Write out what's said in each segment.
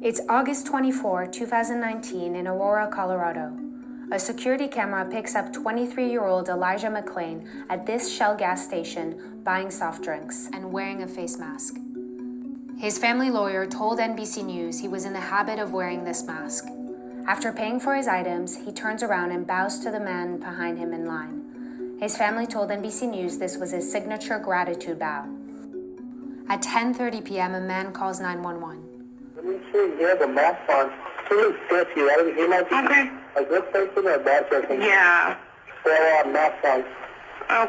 It's August 24, 2019 in Aurora, Colorado. A security camera picks up 23-year-old Elijah McClain at this Shell gas station buying soft drinks and wearing a face mask. His family lawyer told NBC News he was in the habit of wearing this mask. After paying for his items, he turns around and bows to the man behind him in line. His family told NBC News this was his signature gratitude bow. At 10:30 p.m., a man calls 911. Let me see, he has a mask on. He looks sketchy. He might be a good person or a bad person. Yeah. Well, mask on.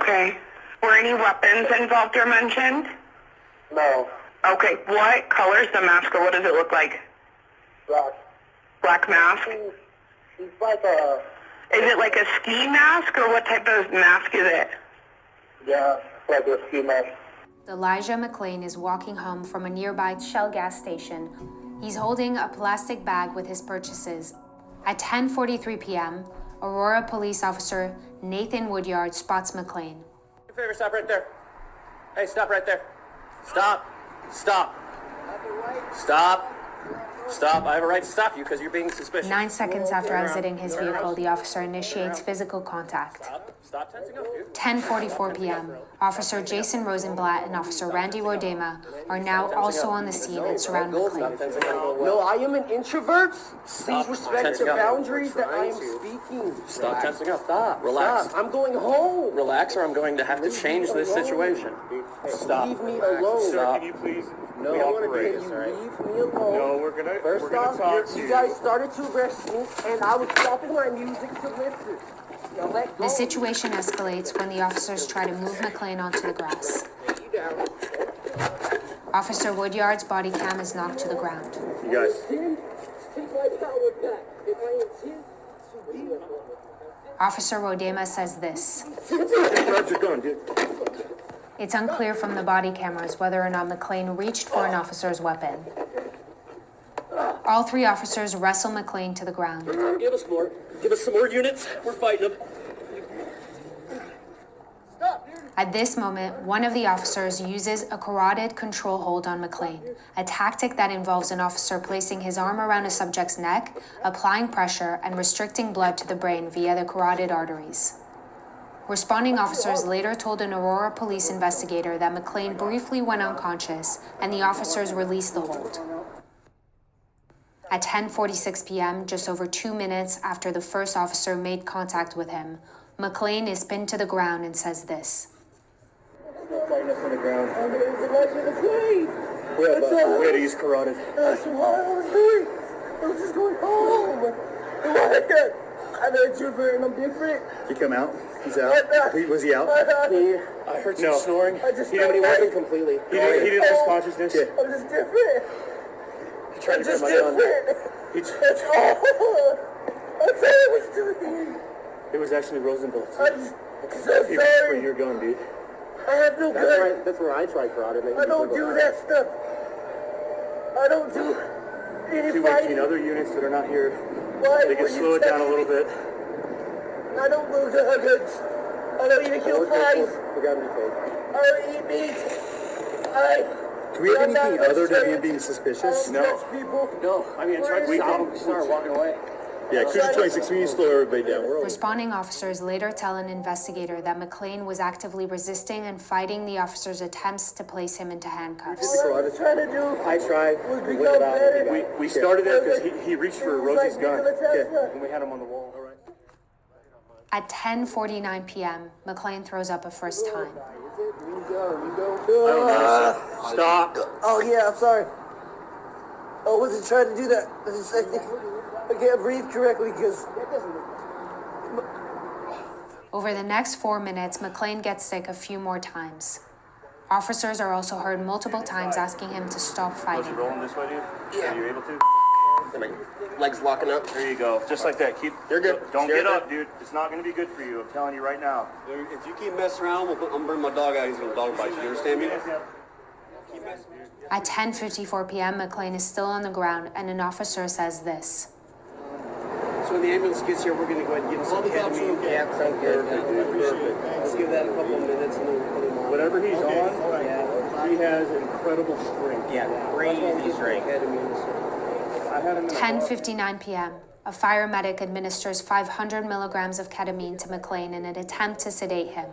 Okay. Were any weapons involved or mentioned? No. Okay. What color is the mask, or what does it look like? Black. Black mask? He's like a... Is it like a ski mask, or what type of mask is it? Yeah, like a ski mask. Elijah McClain is walking home from a nearby Shell gas station. He's holding a plastic bag with his purchases. At 10:43 p.m., Aurora police officer Nathan Woodyard spots McClain. Do me a favor, stop right there. Hey, stop right there. Stop. Stop. Stop. Stop. I have a right to stop you because you're being suspicious. 9 seconds after exiting his vehicle, the officer initiates physical contact. Stop tensing up, dude. 10:44 p.m., Officer Jason Rosenblatt and Officer Randy Rodema are now also on the scene and surround McClain. No, I am an introvert. Please respect the boundaries that I am speaking. Stop tensing up. Stop. Relax. Stop. I'm going home. Relax, or I'm going to have to change this situation. Stop. Leave me alone. Sir, can you please No, cooperate? can you leave me alone? No, we're gonna talk to you guys started to arrest me, and I was stopping my music to listen. Now let go. The situation escalates when the officers try to move McClain onto the grass. Officer Woodyard's body cam is knocked to the ground. You guys. Take my power back. If I intend to be Officer Rodema says this. Grab your gun, dude. It's unclear from the body cameras whether or not McClain reached for an officer's weapon. All three officers wrestle McClain to the ground. Give us more. Give us some more units. We're fighting them. At this moment, one of the officers uses a carotid control hold on McClain, a tactic that involves an officer placing his arm around a subject's neck, applying pressure, and restricting blood to the brain via the carotid arteries. Responding officers later told an Aurora police investigator that McClain briefly went unconscious and the officers released the hold. At 10:46 p.m., just over 2 minutes after the first officer made contact with him, McClain is pinned to the ground and says this. Fighting us on the ground. I'm Elijah McClain. We had to use carotid. That's what I was doing. I was just going home. I'm an introvert and I'm different. Did he come out? He's out. Was he out? I heard some snoring. He wasn't completely. He didn't lose consciousness. Yeah. I'm just different. He tried to grab my gun. That's all. That's all I was doing. It was actually Rosenblatt. I'm so For sorry. your gun, dude. I have no gun. That's where I try carotid. I don't do that stuff. I don't do any Two fighting. other units that are not here. Why? They can slow it down a little bit. I don't move the guns. I don't even kill flies. We got him detained. I don't eat meat. Do we have anything other than him being suspicious? I don't touch people. No. I mean, I tried to stop him. He started walking away. Yeah, Cruiser 26, we need to slow everybody down. Responding officers later tell an investigator that McClain was actively resisting and fighting the officers' attempts to place him into handcuffs. All I was trying to do I tried. was become better. We started it because he reached for Rosie's gun. And we had him on the wall. All right. At 10:49 p.m., McClain throws up a first time. Stop. Oh yeah, I'm sorry. I wasn't trying to do that. I can't breathe correctly because Over the next 4 minutes, McClain gets sick a few more times. Officers are also heard multiple times asking him to stop fighting. Rolling this way, dude? Yeah. Are you able to? My legs locking up. There you go. Just like that. You're good. Don't You're get good. up, dude. It's not going to be good for you. I'm telling you right now. If you keep messing around, I'm gonna bring my dog out. He's gonna dog bite you. You understand me? At 10:54 p.m., McClain is still on the ground, and an officer says this. So when the ambulance gets here, we're gonna go ahead and get some ketamine. Yeah, sounds good. Let's give that a couple of minutes and then we'll put him on. Whatever he's on, Yeah. he has incredible strength. Yeah, crazy strength. Ketamine. 10:59 p.m. A fire medic administers 500 milligrams of ketamine to McClain in an attempt to sedate him.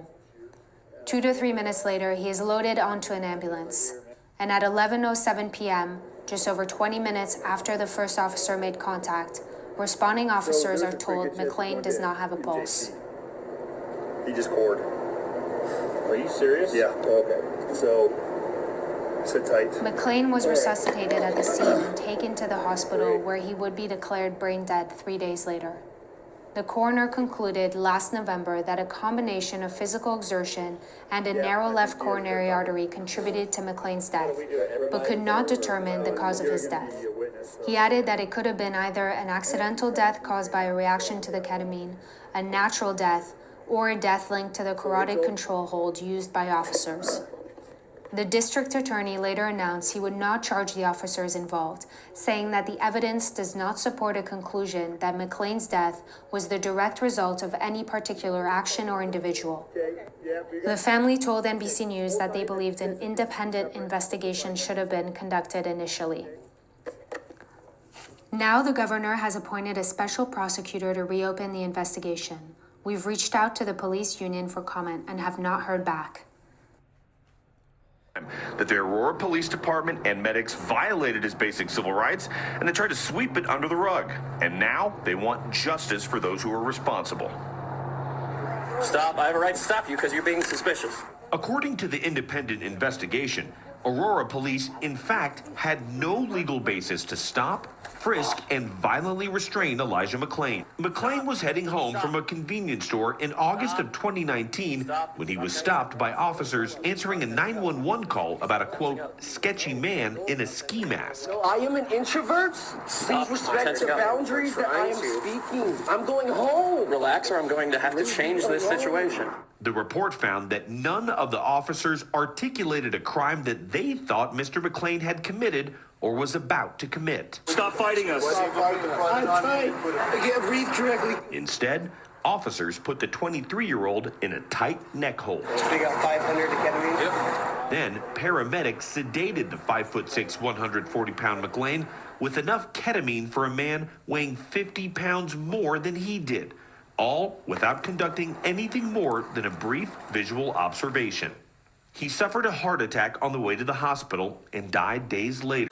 2 to 3 minutes later, he is loaded onto an ambulance. And at 11:07 p.m., just over 20 minutes after the first officer made contact, responding officers are told McClain does not have a pulse. He just cored. Are you serious? Yeah. Okay. So, sit tight. McClain was resuscitated at the scene and taken to the hospital where he would be declared brain dead 3 days later. The coroner concluded last November that a combination of physical exertion and a narrow left coronary artery contributed to McClain's death, but could not determine the cause of his death. He added that it could have been either an accidental death caused by a reaction to the ketamine, a natural death, or a death linked to the carotid control hold used by officers. The district attorney later announced he would not charge the officers involved, saying that the evidence does not support a conclusion that McClain's death was the direct result of any particular action or individual. The family told NBC News that they believed an independent investigation should have been conducted initially. Now the governor has appointed a special prosecutor to reopen the investigation. We've reached out to the police union for comment and have not heard back. That the Aurora Police Department and medics violated his basic civil rights, and they tried to sweep it under the rug. And now they want justice for those who are responsible. Stop. I have a right to stop you because you're being suspicious. According to the independent investigation, Aurora police, in fact, had no legal basis to stop, frisk, and violently restrain Elijah McClain. McClain was heading home from a convenience store in August of 2019 when he was stopped by officers answering a 911 call about a, quote, sketchy man in a ski mask. I am an introvert. Please respect the boundaries that I am speaking. I'm going home. Relax or I'm going to have to change this situation. The report found that none of the officers articulated a crime that they thought Mr. McClain had committed or was about to commit. Stop fighting us. I'm trying. I can't breathe correctly. Instead, officers put the 23-year-old in a tight neck hold. We got 500 to ketamine. Yep. Then, paramedics sedated the 5'6", 140-pound McClain with enough ketamine for a man weighing 50 pounds more than he did, all without conducting anything more than a brief visual observation. He suffered a heart attack on the way to the hospital and died days later.